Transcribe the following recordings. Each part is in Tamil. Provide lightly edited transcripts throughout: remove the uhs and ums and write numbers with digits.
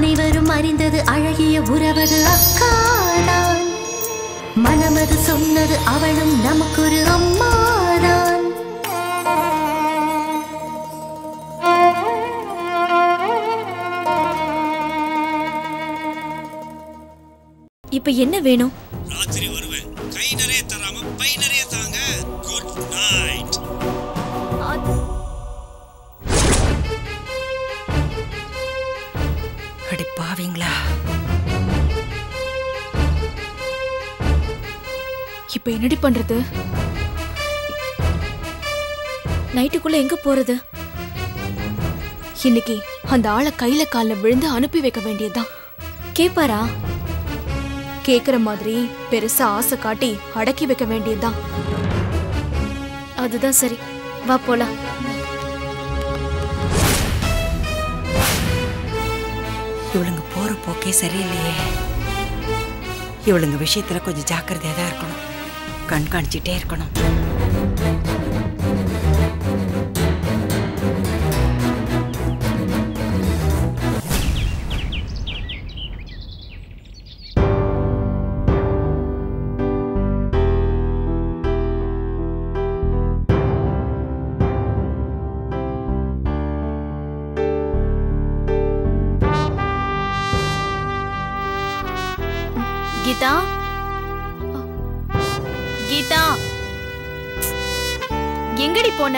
அனைவரும் அறிந்தது அழகிய உறவது அக்காதான். மனமது சொன்னது அவளும் நமக்கொரு அம்மாதான். இப்ப என்ன வேணும்? ராத்திரி வருவேன். கை நிறைய தராம பை நிறைய தாங்க. Good night. அடி பாவீங்களா? இப்ப என்னடி பண்றது? நைட்டுக்குள்ள எங்க போறது? இன்னைக்கு அந்த ஆளை கையில கால்ல விழுந்து அனுப்பி வைக்க வேண்டியதுதான். கேப்பாரா? கேக்குற மாதிரி பெருசா ஆசை காட்டி அடக்கி வைக்க வேண்டியதுதான். அதுதான் சரி. வா போலாம். இவளுங்க போற போக்கே சரியில்லையே. இவளுங்க விஷயத்துல கொஞ்சம் ஜாக்கிரதையா தான் இருக்கணும். கண்காணிச்சுட்டே இருக்கணும். கீதா, கீதா, எங்கடி போன?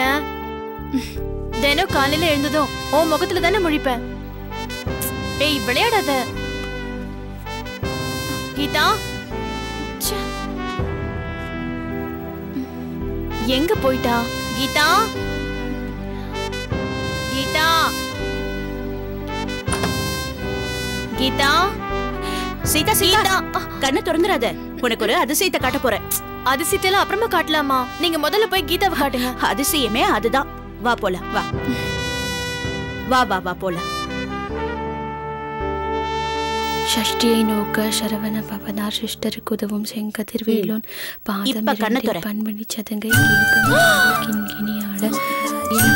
தினம் காலையில எழுந்ததும் ஓ முகத்துல தானே முழிப்பேன். ஏய் விளையாடாத கீதா. எங்க போயிட்டா கீதா? கீதா, கீதா, சீதா சீதா கண்ணை திறந்துடாத. உனக்கு ஒரு அதிசயத்தை காட்ட போறேன். அதிசயத்தெல்லாம் அப்புறமா காட்டலாமா? நீங்க முதல்ல போய் கீதாவை காட்டுங்க. அதிசயமே அதுதான். வா போலாம். வா வா வா வா போலாம். ஷஷ்டியை நோக்க சரவண பவனார் சிஷ்டருக்கு உதவும் செங்கதிர்வேலோன் பாதம் பண்பணி சதங்கை கீதம் கிண்கிணியாட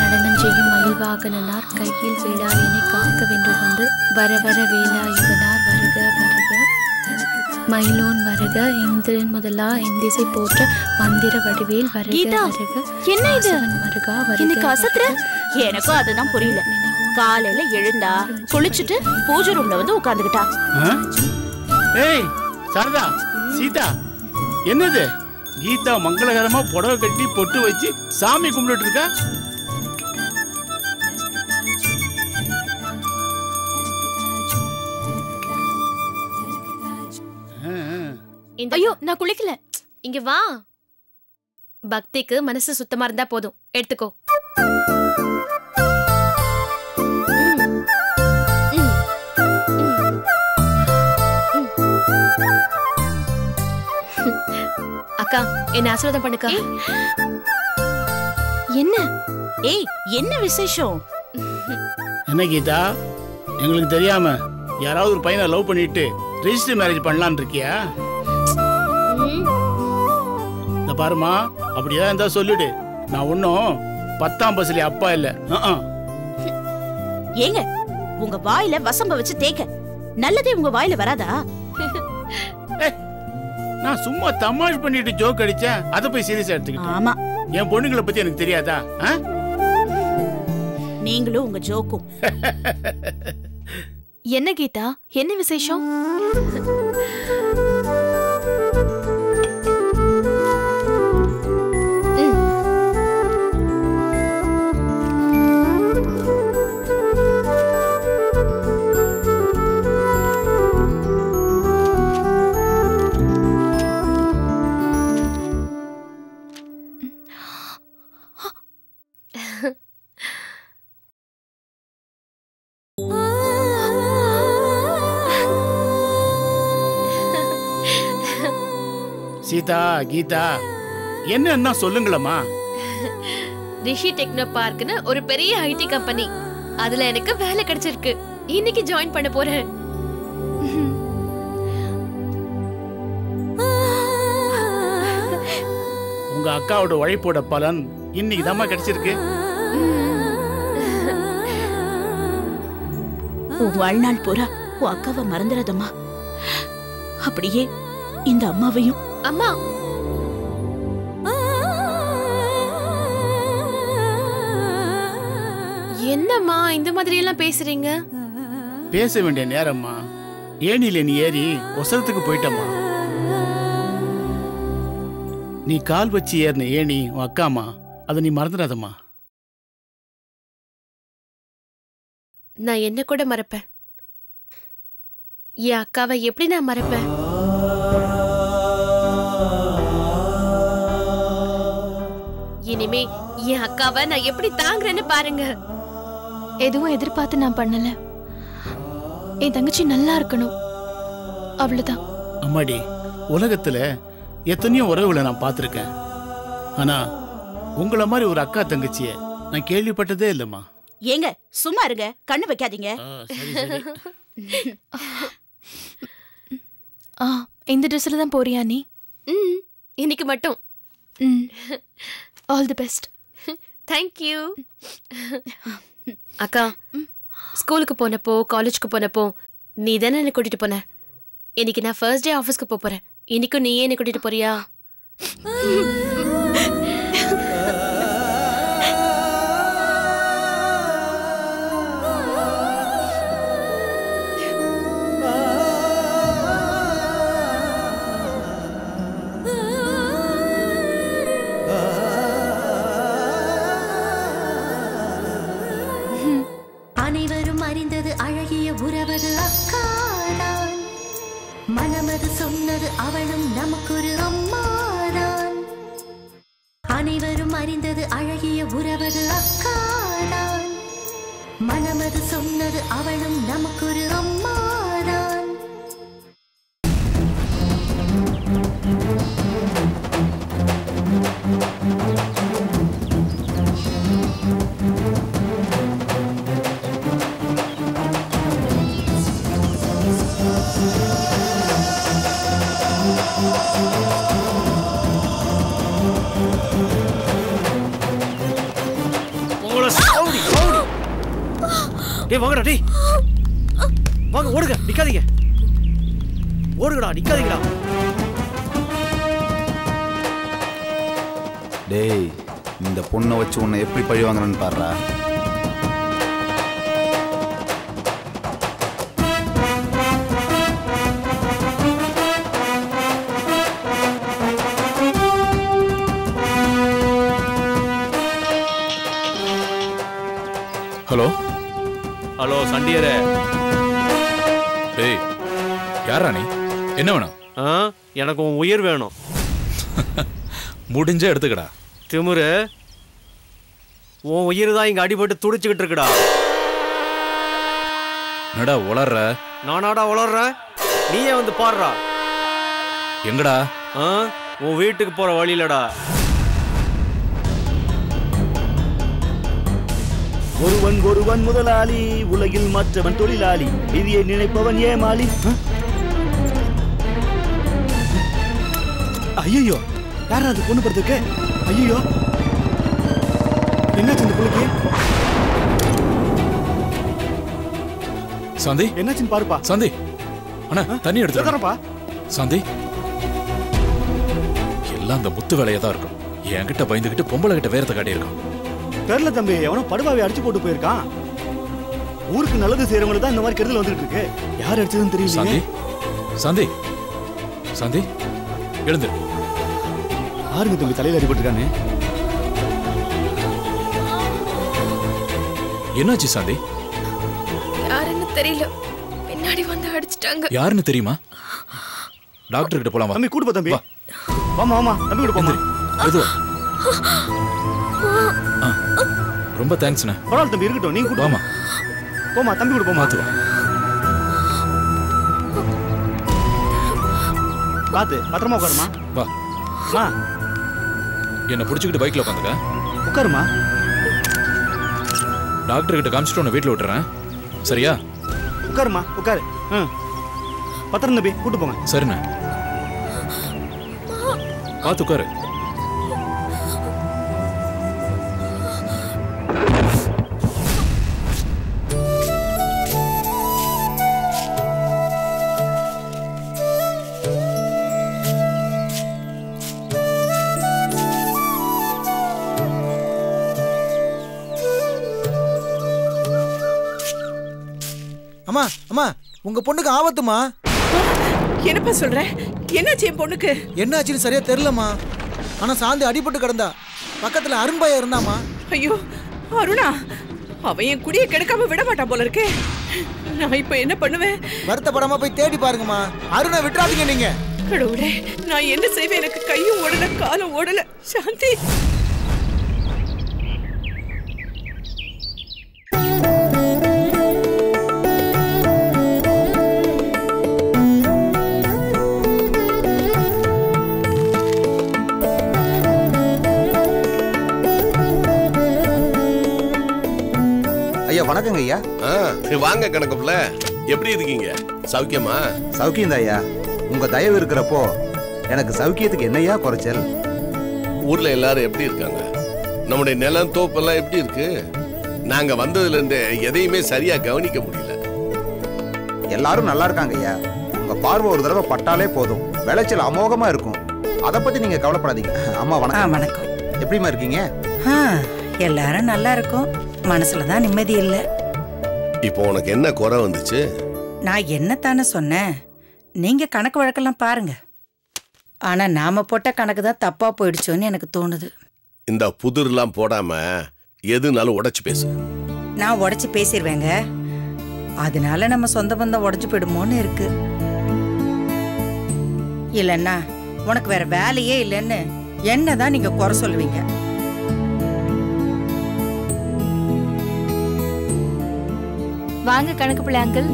நடனம் செய்யும் மயில்வாகனார் கையில் வேளாயினை காக்க வென்று வந்து வர வர வேலாயுதனார் வருக வருக மயிலோன் வருக இந்திரன் முதலா எந்திசை போற்ற மந்திர வடிவேல் வருக வருக. என்ன இது? வருகா இன்னைக்கு அசத்துற? எனக்கும் அதுதான் புரியல. காலையில எழுந்தா குளிச்சுட்டு பூஜை ரூம்ல வந்து உட்கார்ந்துகிட்டா. ஏய் சாரதா, சீதா, என்னது? கீதா மங்களகரமா புடவை கட்டி பொட்டு வச்சு சாமி கும்பிட்டு இருக்கா. ஐயோ நான் குளிக்கல. இங்க வா. பக்திக்கு மனசு சுத்தமா இருந்தா போதும். எடுத்துக்கோ. அக்கா என்ன ஆசீர்வாதம் பண்ணுக்கா. என்ன? ஏய் என்ன விசேஷம்? என்ன கீதா, எங்களுக்கு தெரியாம யாராவது ஒரு பையனை லவ் பண்ணிட்டு ரெஜிஸ்டர் மேரேஜ் பண்ணலான்னு இருக்கியா? இந்த பாருமா, அப்படியே இருந்தா சொல்லிடு. நான் ஒன்னும் 10ஆம் பஸ்ல அப்பா இல்ல. ஏங்க உங்க வாயில வசம்ப வச்சு தேக்க நல்லதே உங்க வாயில வராதா? நான் சும்மா தமாஷ் பண்ணிட்டு ஜோக் அடிச்சேன். அத போய் சீரியஸா எடுத்துக்கிட்டேன். ஆமா, என் பொண்ணுங்களை பத்தி எனக்கு தெரியாதா? நீங்களும் உங்க ஜோக்கும். என்ன கீதா, என்ன விசேஷம்? சீதா, கீதா, என்ன சொல்லுங்களம்மா. ரிஷி டெக்னோ பார்க்னு ஒரு பெரிய ஐடி கம்பெனி, அதுல எனக்கு வேலை கிடைச்சிருக்கு. இன்னைக்கு ஜாயின் பண்ண போறேன். உங்க அக்காவோட உழைப்போட பலன் இன்னைக்கு தாமா கிடைச்சிருக்கு. உன் வாழ்நாள் பூரா உன் அக்காவை மறந்துடாதம்மா. அப்படியே இந்த அம்மாவையும். அம்மா, என்னம்மா இந்த மாதிரி எல்லாம் பேசுறீங்க? பேச வேண்டிய நேரம்மா. ஏணியில நீ ஏறி ஒசரத்துக்கு போயிட்டம்மா. நீ கால் வச்சு ஏறின ஏணி உன் அக்காமா, அதை நீ மறந்துடாதம்மா. நான் என்ன கூட மறப்பேன். என் அக்காவை எப்படி நான் மறப்பேன்? இனிமே என் அக்காவை நான் எப்படி தாங்குறேன்னு பாருங்க. எதுவும் எதிர்பார்த்து நான் பண்ணல. என் தங்கச்சி நல்லா இருக்கணும், அவ்வளவுதான். அம்மாடி, உலகத்துல எத்தனையோ உறவுகளை நான் பார்த்துருக்கேன். ஆனா உங்கள மாதிரி ஒரு அக்கா தங்கச்சிய நான் கேள்விப்பட்டதே இல்லம்மா. ஏங்க சும்மா இருங்க, கண்ணு வைக்காதீங்க. இந்த ட்ரெஸ்ல தான் போறியா நீ? இன்னைக்கு மட்டும். All the best. தேங்க்யூ. அக்கா, ஸ்கூலுக்கு போனப்போ காலேஜ்க்கு போனப்போ நீ தானே என்னை கூட்டிட்டு போன. இன்னைக்கு நான் ஃபர்ஸ்ட் டே ஆஃபீஸ்க்கு போறேன். இன்னைக்கும் நீயே என்னை கூட்டிட்டு போறியா? அனைவரும் அறிந்தது அழகிய உறவது அக்காதான். மனமது சொன்னது அவளும் நமக்கொரு அம்மாதான். அனைவரும் அறிந்தது அழகிய உறவது அக்காதான். மனமது சொன்னது அவளும் நமக்கொரு அம்மாதான். வாங்கடா டேய், வாங்க ஓடுங்க, நிக்காதீங்க, ஓடுங்கடா, நிக்காதீங்கடா. டேய், இந்த பொண்ணை வச்சு உன்னை எப்படி பழி வாங்குறேன்னு பாருடா. ஹலோ ஹலோ சண்டியரே. டேய், யாரா நீ? என்ன வேணும்? எனக்கு உன் உயிர் வேணும். முடிஞ்ச எடுத்துக்கடா. திமுரு, உன் உயிர் தான் இங்க அடிபட்டு துடிச்சுக்கிட்டு இருக்குடா. என்னடா உளர்ற? நானாடா உளர்றேன், நீயே வந்து பாடுறா. எங்கடா? உன் வீட்டுக்கு போற வழியிலடா. ஒருவன் ஒருவன் முதலாளி, உலகில் மற்றவன் தொழிலாளி, விதியை நினைப்பவன் ஏமாளி. ஐயோ, யாரா அது பொண்ணு படுத்துக்கு? ஐயோ, என்னாச்சு இந்த புள்ளைக்கு? சாந்தி, என்னாச்சுன்னு பாருப்பா. சாந்தி, அண்ணா தண்ணி எடுத்துறப்பா. சாந்தி, எல்லாம் அந்த முத்து வேலையா தான் இருக்கும். என்கிட்ட பயந்துகிட்டு பொம்பளை கிட்ட வேறத காட்டியிருக்கான். தெரியல தம்பி, எவனோ படுபாவை அடிச்சு போட்டு போயிருக்கான். ஊருக்கு நல்லது செய்யறவங்களுக்கு தான் இந்த மாதிரி கெடுதல் வந்துட்டு இருக்கு. யார் அடிச்சதுன்னு தெரியல. சாந்தி, சாந்தி, சாந்தி, எழுந்து. யாருங்க தம்பி தலையில அடிபட்டிருக்கானே? என்னாச்சு சாந்தி? யாருன்னு தெரியல, பின்னாடி வந்து அடிச்சிட்டாங்க. யாருன்னு தெரியுமா? டாக்டர் கிட்ட போலாமா? தம்பி கூட்டு போ தம்பி. வாமா வாமா தம்பி கூட போமா. எதுவா? ரொம்ப தேங்க்ஸ்ண்ணா. பரவாயில்ல தம்பி, இருக்கட்டும், நீங்க கூட்டு வாமா. போமா தம்பி கூட போமா. பாத்து பத்திரமா உட்காருமா. வா. என்ன புடிச்சுக்கிட்டு பைக்ல உட்காந்துக்க. உட்காருமா. டாக்டர் கிட்ட காமிச்சிட்டு உன்னை வீட்டுல விட்டுறேன், சரியா? உட்காருமா, உட்காரு. பத்திரம் தம்பி, கூட்டு போங்க. சரிண்ணா, பார்த்து உட்காரு. அம்மா அம்மா உங்க பொண்ணுக்கு ஆபத்துமா. என்னப்பா சொல்ற? என்னாச்சு என் பொண்ணுக்கு? என்னாச்சுன்னு சரியா தெரியலம்மா. ஆனா சாந்தி அடிபட்டு கிடந்தா. பக்கத்துல அருண்பாயா இருந்தாமா. ஐயோ அருணா, அவன் என் குடியை கெடுக்காம விட மாட்டான் போல இருக்கே. நான் இப்ப என்ன பண்ணுவேன்? வருத்தப்படாம போய் தேடி பாருங்கம்மா. அருணை விட்டுறாதீங்க நீங்க. கடவுளே, நான் என்ன செய்வேன்? எனக்கு கையும் ஓடல காலும் ஓடல. சாந்தி ஐயா வணக்கங்க ஐயா. வாங்க கணக்குல. எப்படி இருக்கீங்க? சௌக்கியமா? சௌக்கியம் ஐயா. உங்க தயவு இருக்கிறப்போ எனக்கு சௌக்கியத்துக்கு என்னையா குறைச்சல்? ஊர்ல எல்லாரும் எப்படி இருக்காங்க? நம்முடைய நிலம் தோப்பெல்லாம் எப்படி இருக்கு? நாங்க வந்ததுல இருந்து எதையுமே சரியா கவனிக்க முடியல. எல்லாரும் நல்லா இருக்காங்க ஐயா. உங்க பார்வை ஒரு தடவை பட்டாலே போதும், விளைச்சல் அமோகமா இருக்கும். அதை பத்தி நீங்க கவலைப்படாதீங்க. அம்மா வணக்கம். வணக்கம். எப்படிமா இருக்கீங்க? எல்லாரும் நல்லா இருக்கும். மனசுலதான் நிம்மதி இல்ல. இப்போ உனக்கு என்ன குறை வந்துச்சு? நான் என்னத்தானே சொன்னேன்? நீங்க கணக்கு வழக்கெல்லாம் பாருங்க. ஆனா நாம போட்ட கணக்கு தான் தப்பா போயிடுச்சோன்னு எனக்கு தோணுது. இந்த புதிர்லாம் போடாம எதுனாலும் உடைச்சு பேசு. நான் உடைச்சு பேசிடுவேங்க. அதனால நம்ம சொந்த பந்தம் உடைச்சு போயிடுமோன்னு இருக்கு. இல்லன்னா உனக்கு வேற வேலையே இல்லைன்னு என்னதான் நீங்க குறை சொல்லுவீங்க. வாங்க கணக்கு பிள்ளை அங்கிள்.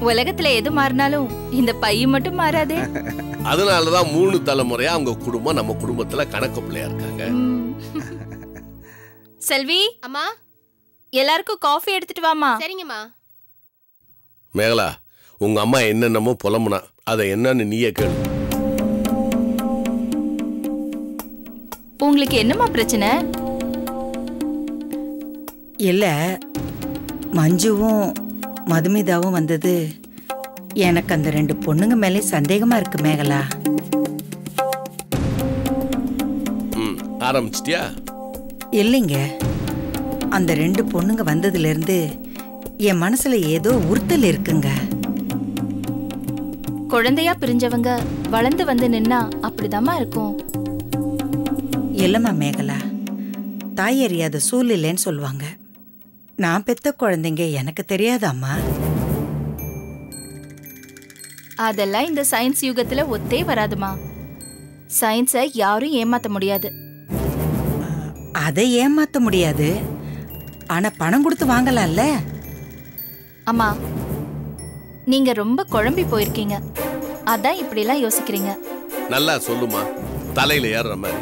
உலகத்துல எது மாறினாலும் இந்த பையன் மட்டும் மாறாதே. அதனாலதான் 3 தலைமுறையா அவங்க குடும்பம் நம்ம குடும்பத்துல கணக்கு பிள்ளையா இருக்காங்க. செல்வி அம்மா, எல்லாருக்கும் காஃபி எடுத்துட்டு வாமா. சரிங்கம்மா. மேகலா, உங்க அம்மா என்னென்னமோ புலம்புனா, அதை என்னன்னு நீயே கேளு. உங்களுக்கு என்னம்மா பிரச்சனை? இல்ல, மஞ்சுவும் மதுமிதாவும் வந்தது எனக்கு அந்த 2 பொண்ணுங்க மேலே சந்தேகமா இருக்கு மேகலா. ஆரம்பிச்சிட்டியா? இல்லைங்க, அந்த 2 பொண்ணுங்க வந்ததுல இருந்து என் மனசுல ஏதோ உறுத்தல் இருக்குங்க. குழந்தையா பிரிஞ்சவங்க வளர்ந்து வந்து நின்னா அப்படிதாம்மா இருக்கும். இல்லம்மா மேகலா, தாய் அறியாத சூழ்நிலைன்னு சொல்லுவாங்க. நான் பெத்த குழந்தைங்க எனக்கு தெரியாதாம்மா. அதெல்லாம் இந்த சயின்ஸ் யுகத்துல ஒத்தே வராதுமா. சயின்ஸை யாரும் ஏமாத்த முடியாது. அதை ஏமாத்த முடியாது, ஆனா பணம் கொடுத்து வாங்கலாம்ல. அம்மா, நீங்க ரொம்ப குழம்பி போயிருக்கீங்க. அதான் இப்படி எல்லாம் யோசிக்கிறீங்க. நல்லா சொல்லுமா. தலையில ஏறுற மாதிரி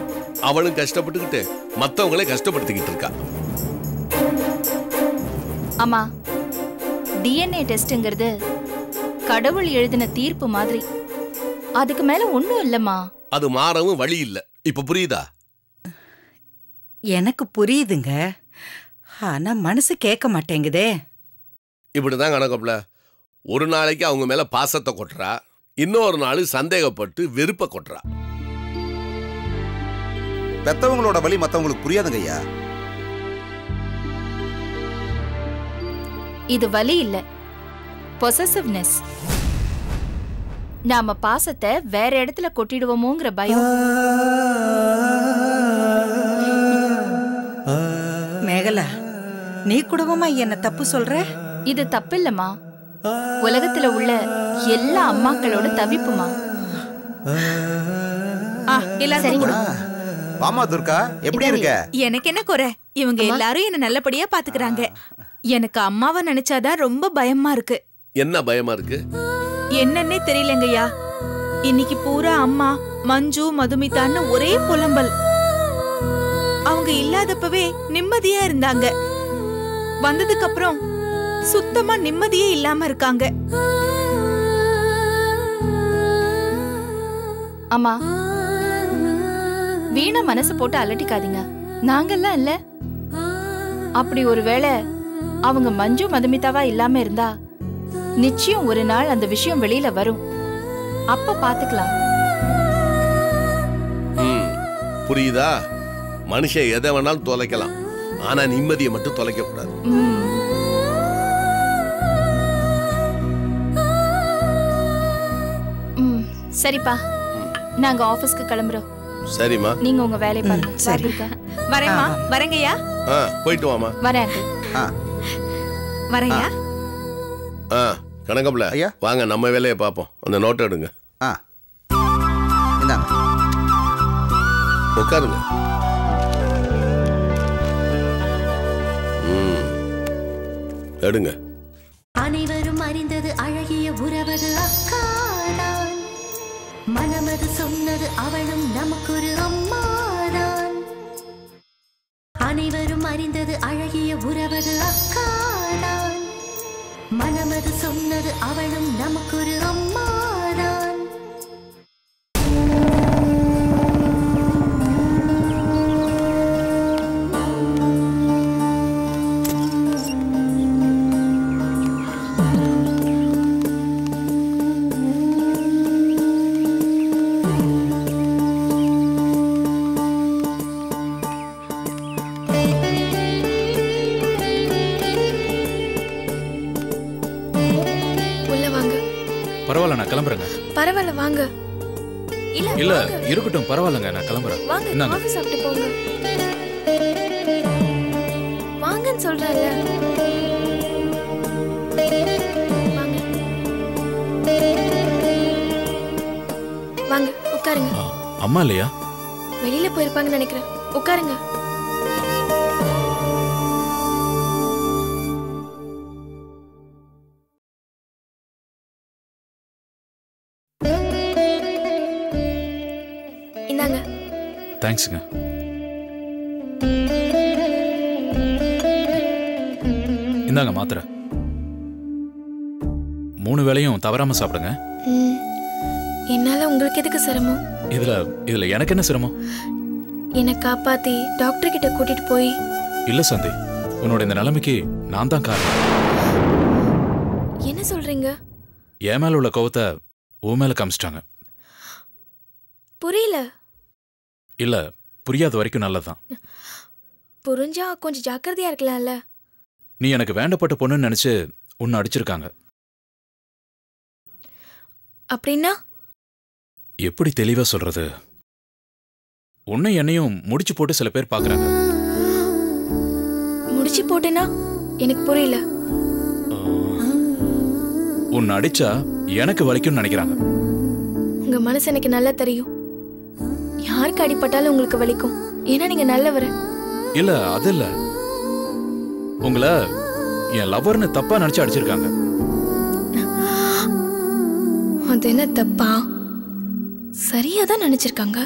அவளும் கஷ்டப்பட்டுக்கிட்டு மத்தவங்களே கஷ்டப்படுத்திக்கிட்டு இருக்கா. அம்மா, டிஎன்ஏ டெஸ்ட்ங்கிறது கடவுள் எழுதின தீர்ப்பு மாதிரி. அதுக்கு மேல ஒண்ணும் இல்லம்மா. அது மாறவும் வழி இல்ல. இப்ப புரியுதா? எனக்கு புரியுதுங்க, ஆனா மனசு கேட்க மாட்டேங்குதே. இப்படிதான் கணக்கப்புல. ஒரு நாளைக்கு அவங்க மேல பாசத்தை கொட்டுறா, இன்னொரு நாள் சந்தேகப்பட்டு வெறுப்ப கொட்டுறா. பெத்தவங்களோட வழி மத்தவங்களுக்கு புரியாதுங்க ஐயா. இது வலி இல்ல, பொசசிவ்னஸ். நாம பாசத்தை வேற இடத்துல கொட்டிடுவோமோங்கிற பயம். மேகலா, நீ கூடவுமா என்ன தப்பு சொல்ற? இது தப்பு இல்லம்மா. உலகத்துல உள்ள எல்லா அம்மாக்களோட தவிப்புமா. எல்லாரும் வாமா துர்கா, எப்படி இருக்க? எனக்கு என்ன குறை? இவங்க எல்லாரும் என்ன நல்லபடியா பாத்துக்கறாங்க. எனக்கு அம்மாவை நினைச்சாதான் ரொம்ப பயமா இருக்கு. என்ன பயமா இருக்கு? என்னன்னே தெரியலங்கய்யா. இன்னைக்கு பூரா அம்மா, மஞ்சு, மதுமிதான்னு ஒரே புலம்பல். அவங்க இல்லாதப்பவே நிம்மதியா இருந்தாங்க. வந்ததுக்கு அப்புறம் சுத்தமா நிம்மதியே இல்லாம இருக்காங்க. அம்மா, வீணா மனசு போட்டு அலட்டிக்காதீங்க. நாங்கெல்லாம் இல்ல. அப்படி ஒருவேளை அவங்க மஞ்சு மதுமிதாவா இல்லாம இருந்தா நிச்சயம் ஒரு நாள் அந்த விஷயம் வெளியில வரும். அப்ப பாத்துக்கலாம். புரியுதா? மனுஷன் எதை வேணாலும் தொலைக்கலாம், ஆனா நிம்மதியை மட்டும் தொலைக்க கூடாது. சரிப்பா, நாங்க ஆபீஸ்க்கு கிளம்புறோம். சரிம்மா. நீங்க உங்க வேலையை பாருங்க. சரி. வரேம்மா. வரேங்கய்யா. போயிட்டு வாமா. வரேன். வரேன்யா. கணக்கம்ல ஐயா வாங்க நம்ம வேலையை பார்ப்போம். அந்த நோட்டை எடுங்க. இந்தாங்க. உட்காருங்க. எடுங்க. அனைவரும் அறிந்தது அழகிய உறவது அக்காதான். மனமது சொன்னது அவளும் நமக்கொரு அம்மாதான். அனைவரும் அறிந்தது அழகிய உறவது அக்காதான். மனமது சொன்னது அவளும் நமக்கொரு அம்மாதான். பரவாயில்ல, நான் கிளம்புறேங்க. பரவாயில்ல வாங்க. இல்ல இருக்கட்டும், பரவாயில்லங்க, நான் கிளம்புறேன். வாங்க, காஃபி சாப்பிட்டு போங்க. வாங்கன்னு சொல்றேன்ல. வாங்க வாங்க, உட்காருங்க. அம்மா இல்லையா? வெளியில போயிருப்பாங்கன்னு நினைக்கிறேன். உட்காருங்க. தேங்க்ஸுங்க. இந்தாங்க மாத்திரை. 3 வேளையும் தவறாம சாப்பிடுங்க. என்னால உங்களுக்கு எதுக்கு சிரமம்? இதுல எனக்கு என்ன சிரமம்? என்னை காப்பாத்தி டாக்டர் கிட்ட கூட்டிட்டு போய். இல்ல சந்தி, உன்னோட இந்த நிலைமைக்கு நான் தான் காரணம். என்ன சொல்றீங்க? என் மேல உள்ள கோவத்தை உன் மேல காமிச்சிட்டாங்க. புரியல. இல்ல, புரியாத வரைக்கும் நல்லதான். புரிஞ்சா கொஞ்சம் ஜாக்கிரதையா இருக்கலாம்ல. நீ எனக்கு வேண்டப்பட்ட பொண்ணுன்னு நினைச்சு உன்னை அடிச்சிருக்காங்க. அப்படின்னா எப்படி தெளிவா சொல்றது? உன்னை என்னையும் முடிச்சு போட்டு சில பேர் பாக்குறாங்க. முடிச்சு போட்டேனா எனக்கு புரியல. உன்னை அடிச்சா எனக்கு வலிக்கும்னு நினைக்கிறாங்க. உங்க மனசு எனக்கு நல்லா தெரியும். யாருக்கு அடிபட்டாலும் உங்களுக்கு வலிக்கும். ஏன்னா நீங்க நல்லவர். இல்ல அது இல்ல, உங்களை என் லவர்னு தப்பா நினைச்சு அடிச்சிருக்காங்க. அது என்ன தப்பா? சரியாதான் நினைச்சிருக்காங்க.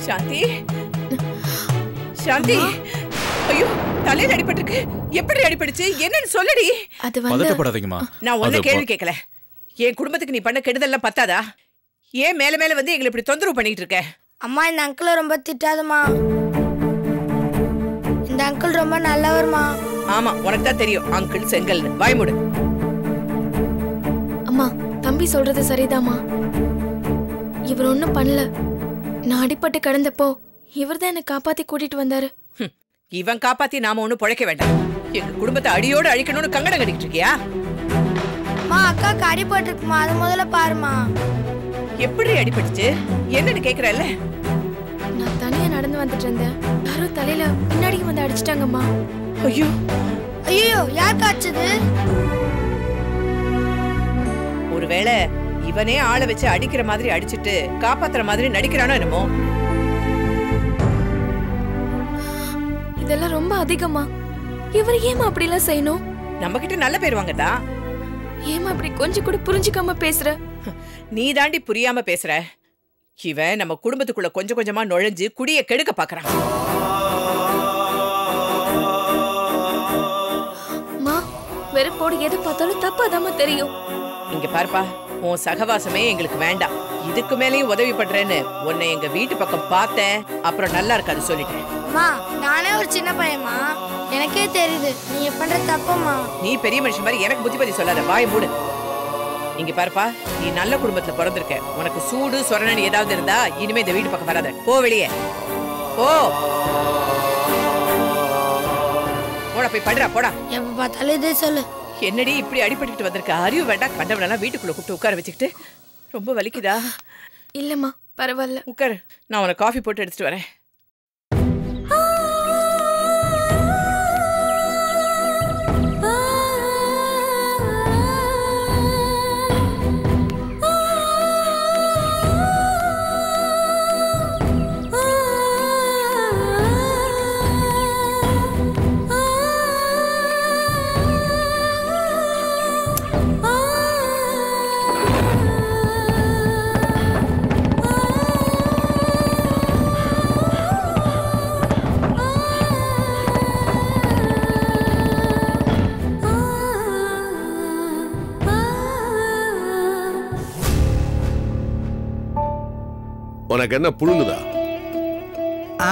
சாந்தி, சாந்தி, ஐயோ தலையில அடிபட்டிருக்கு. எப்படி அடிபட்டுச்சு? என்னன்னு சொல்லடி. அது பதட்டப்படாதீங்கம்மா. நான் ஒன்னும் கேள்வி கேட்கல. என் குடும்பத்துக்கு நீ பண்ண கெடுதல்லாம் பத்தாதா? ஏன் மேல மேல வந்து எங்களை இப்படி தொந்தரவு பண்ணிட்டு இருக்க? அம்மா, இந்த அங்கிளை ரொம்ப திட்டாதம்மா. இந்த அங்கிள் ரொம்ப நல்லவர்மா. ஆமா, உனக்கு தான் தெரியும் அங்கிள் செங்கல். வாய்மூடு. அம்மா, தம்பி சொல்றது சரிதாம்மா. இவர் ஒன்னும் பண்ணல. நான் அடிபட்டு கிடந்தப்போ இவர் தான் என்னை காப்பாத்தி கூட்டிட்டு வந்தாரு. இவன் காப்பாத்தி நாம ஒண்ணு பொழைக்க வேண்டாம். எங்க குடும்பத்தை அடியோடு அழிக்கணும்னு கங்கணம் கட்டிட்டு இருக்கியா? அக்காக்கு அடிபட்டுருக்குமா, அது முதல்ல பாருமா. எப்படி அடிபட்டுச்சு என்னன்னு கேக்குறல்ல? நான் தனியா நடந்து வந்துட்டு இருந்தேன். யாரோ தலையில பின்னாடி வந்து அடிச்சிட்டாங்கம்மா. ஐயோ ஐயோ, யார் காய்ச்சது? ஒருவேளை இவனே ஆளை வச்சு அடிக்கிற மாதிரி அடிச்சிட்டு காப்பாத்துற மாதிரி நடிக்கிறானோ என்னமோ. இதெல்லாம் ரொம்ப அதிகமா. இவர் ஏமா அப்படி எல்லாம் செய்யணும்? நம்ம கிட்ட நல்ல பேர் வாங்கதா. ஏமா அப்படி கொஞ்சம் கூட புரிஞ்சுக்காம பேசுற? நீ தாண்டி புரியாம பேசுற. இவன் நம்ம குடும்பத்துக்குள்ள கொஞ்சம் கொஞ்சமா நுழைஞ்சு குடிய கெடுக்க பாக்குறான். வெறுப்போடு எது பார்த்தாலும் தப்பாதாம தெரியும். இங்க பாருப்பா, உன் சகவாசமே எங்களுக்கு வேண்டாம். இதுக்கு மேலேயும் உதவி பண்றேன்னு உன்னை எங்க வீட்டு பக்கம் பார்த்தேன், அப்புறம் நல்லா இருக்காது சொல்லிட்டேன். நானே ஒரு சின்ன பையமா, எனக்கே தெரியுது நீ பண்ற தப்பமா. நீ பெரிய மனுஷன் மாதிரி எனக்கு புத்திபதி சொல்லாத. வாய் மூடு. இங்க பாருப்பா, நீ நல்ல குடும்பத்துல பிறந்திருக்க. உனக்கு சூடு சொரணி ஏதாவது இருந்தா இனிமே இந்த வீட்டு பக்கம் வராத. போ வெளியே போ. போடா போய் படுறா போடா. எப்ப பார்த்தாலும் இதே சொல்லு. என்னடி இப்படி அடிபட்டுக்கிட்டு வந்திருக்க? அறிவு வேண்டாம், கண்டவனெல்லாம் வீட்டுக்குள்ள கூப்பிட்டு உட்கார வச்சுக்கிட்டு. ரொம்ப வலிக்குதா? இல்லம்மா பரவாயில்ல. உட்காரு, நான் உனக்கு காஃபி போட்டு எடுத்துட்டு வரேன். உனக்கு என்ன புழுங்குதா?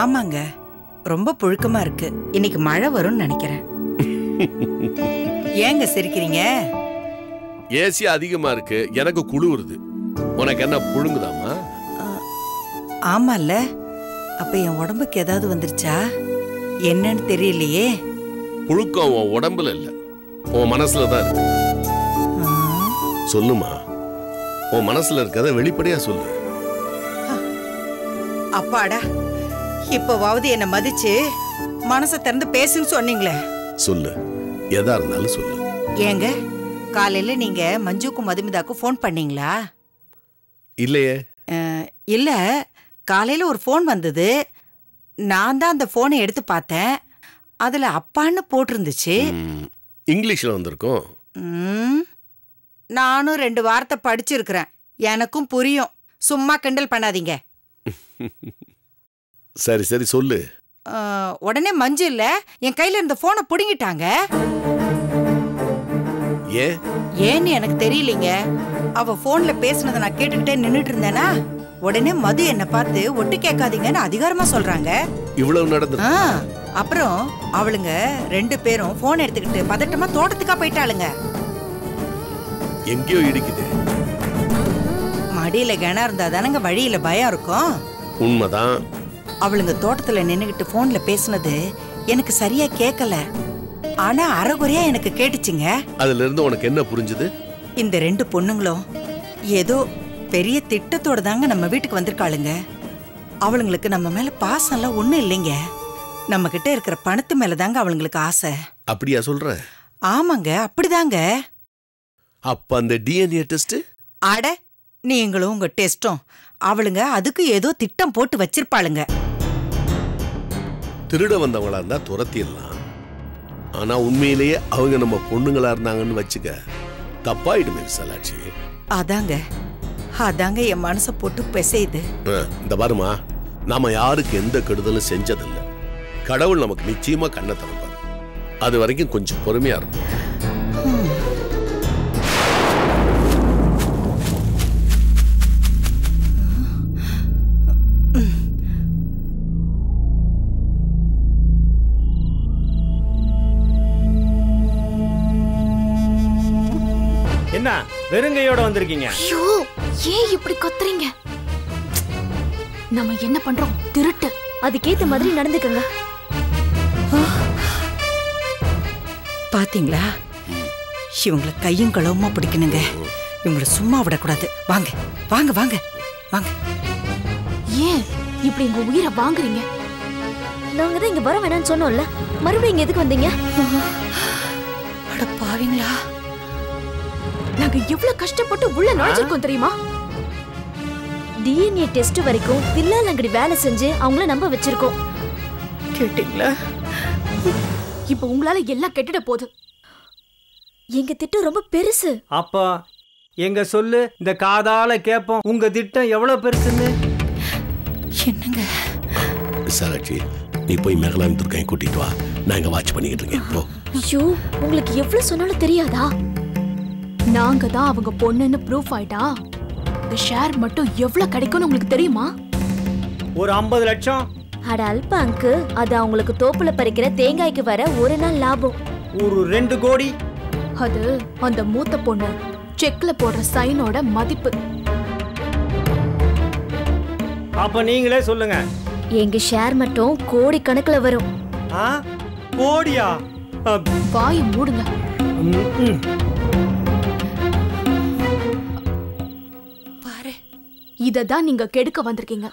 ஆமாங்க, ரொம்ப புழுக்கமா இருக்கு. இன்னைக்கு மழை வரும்னு நினைக்கிறேன். ஏங்க சிரிக்கிறீங்க? ஏசி அதிகமா இருக்கு, எனக்கு குளிருது. உனக்கு என்ன புழுங்குதாமா? ஆமால. அப்ப என் உடம்புக்கு ஏதாவது வந்துருச்சா என்னன்னு தெரியலையே. புழுக்கம் உன் உடம்புல இல்ல, உன் மனசுல தான் இருக்கு. சொல்லுமா, உன் மனசுல இருக்கத வெளிப்படையா சொல்லு. அப்பாடா, இப்பவாவது என்ன மதிச்சு மனசை திறந்து பேசுன்னு சொன்னீங்களே. சொல்லு, எதா இருந்தாலும் சொல்லு. ஏங்க, காலையில நீங்க மஞ்சுக்கும் மதுமிதாக்கும் ஃபோன் பண்ணீங்களா? இல்லையே. இல்ல, காலையில ஒரு ஃபோன் வந்தது. நான் தான் அந்த போனை எடுத்து பார்த்தேன். அதுல அப்பான்னு போட்டிருந்துச்சு. இங்கிலீஷ்ல வந்திருக்கும். நானும் 2 வார்த்தை படிச்சிருக்கிறேன், எனக்கும் புரியும். சும்மா கிண்டல் பண்ணாதீங்க. சரி சரி சொல்லு. உடனே மஞ்சு இல்ல, என் கையில இருந்த போனை புடுங்கிட்டாங்க. ஏன்னு எனக்கு தெரியலீங்க. அவ போன்ல பேசுனதை நான் கேட்டுக்கிட்டே நின்னுட்டு இருந்தேனா, உடனே மது என்ன பார்த்து ஒட்டு கேட்காதீங்கன்னு அதிகாரமா சொல்றாங்க. இவ்வளவு நடந்து அப்புறம் அவளுங்க 2 பேரும் போன் எடுத்துக்கிட்டு பதட்டமா தோட்டத்துக்கா போயிட்டாளுங்க. எங்கேயோ இடிக்குது. மடியில கிணறு இருந்தா தானங்க வழியில பயம் இருக்கும். உண்மைதான். அவளுங்க தோட்டத்துல நின்னுகிட்டு போன்ல பேசுனது எனக்கு சரியா கேட்கல. ஆனா அரைகுறையா எனக்கு கேட்டுச்சுங்க. அதுல இருந்து உனக்கு என்ன புரிஞ்சுது? இந்த 2 பொண்ணுங்களும் ஏதோ பெரிய திட்டத்தோட தாங்க நம்ம வீட்டுக்கு வந்திருக்காளுங்க. அவளுங்களுக்கு நம்ம மேல பாசம்லாம் ஒண்ணும் இல்லைங்க. நம்ம கிட்ட இருக்கிற பணத்து மேல தாங்க அவளுங்களுக்கு ஆசை. அப்படியா சொல்ற? ஆமாங்க, அப்படிதாங்க. அப்ப அந்த டிஎன்ஏ டெஸ்ட்? அட, நீங்களும் உங்க டெஸ்டும் அவளுங்க அதுக்கு ஏதோ திட்டம் போட்டு வச்சிருப்பாளுங்க. திருட வந்தவங்களா இருந்தா துரத்திடலாம். ஆனா உண்மையிலேயே அவங்க நம்ம பொண்ணுங்களா இருந்தாங்கன்னு வச்சுக்க, தப்பாயிடுமே விசாலாட்சி. அதாங்க என் மனசை போட்டு பிசையுது. இந்த பாருமா, நாம யாருக்கு எந்த கெடுதலும் செஞ்சதில்லை. கடவுள் நமக்கு நிச்சயமா கண்ணை திறப்பாரு. அது வரைக்கும் கொஞ்சம் பொறுமையா இருக்கும். என்ன வெறுங்கையோட வந்திருக்கீங்க? ஐயோ, ஏன் இப்படி கத்துறீங்க? நம்ம என்ன பண்றோம்? திருட்டு. அதுக்கேத்த மாதிரி நடந்துக்கங்க. பாத்தீங்களா, இவங்களை கையும் களவுமா பிடிக்கணுங்க. இவங்களை சும்மா விடக்கூடாது. வாங்க வாங்க வாங்க வாங்க. ஏன் இப்படி எங்க உயிரை வாங்குறீங்க? நாங்க தான் இங்க வர வேணாம்னு சொன்னோம்ல, மறுபடியும் இங்க எதுக்கு வந்தீங்க? அட பாவீங்களா, நாங்க எவ்வளவு கஷ்டப்பட்டு உள்ள நுழைஞ்சிருக்கோம் தெரியுமா? டிஎன்ஏ டெஸ்ட் வரைக்கும் தில்லாலங்கடி வேலை செஞ்சு அவங்கள நம்ப வச்சிருக்கோம். கேட்டீங்களா? இப்ப உங்களால எல்லாம் கெட்டுட போகுது. எங்க திட்டம் ரொம்ப பெருசு. அப்பா எங்க சொல்லு, இந்த காதால கேப்போம் உங்க திட்டம் எவ்வளவு பெருசுன்னு. என்னங்க விசாலாட்சி, நீ போய் மேகலாவின் துர்க்கையை கூட்டிட்டு வா. நான் இங்க வாட்ச் பண்ணிக்கிட்டு இருக்கேன். போ. ஐயோ, உங்களுக்கு எவ்வளவு சொன்னாலும் தெரியாதா? நாங்க தான் அவங்க பொண்ணுன்னு ப்ரூஃப் ஆயிட்டா இந்த ஷேர் மட்டும் எவ்வளவு கிடைக்கும்னு உங்களுக்கு தெரியுமா? ஒரு 50 லட்சம். அட அல்பாங்கு, அது அவங்களுக்கு தோப்புல பறிக்கிற தேங்காய்க்கு வர ஒரு நாள் லாபம். ஒரு 2 கோடி. அது அந்த மூத்த பொண்ணு செக்ல போடுற சைனோட மதிப்பு. அப்ப நீங்களே சொல்லுங்க. எங்க ஷேர் மட்டும் கோடி கணக்குல வரும். கோடியா? வாயை மூடுங்க. பாரு, இததான் நீங்க கெடுக்க வந்திருக்கீங்க.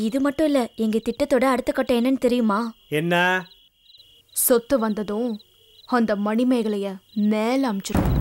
இது மட்டும் இல்ல, எங்க திட்டத்தோட அடுத்த கட்டம் என்னன்னு தெரியுமா? என்ன? சொத்து வந்ததும் அந்த மணிமேகலைய மேல அமிச்சிரும்.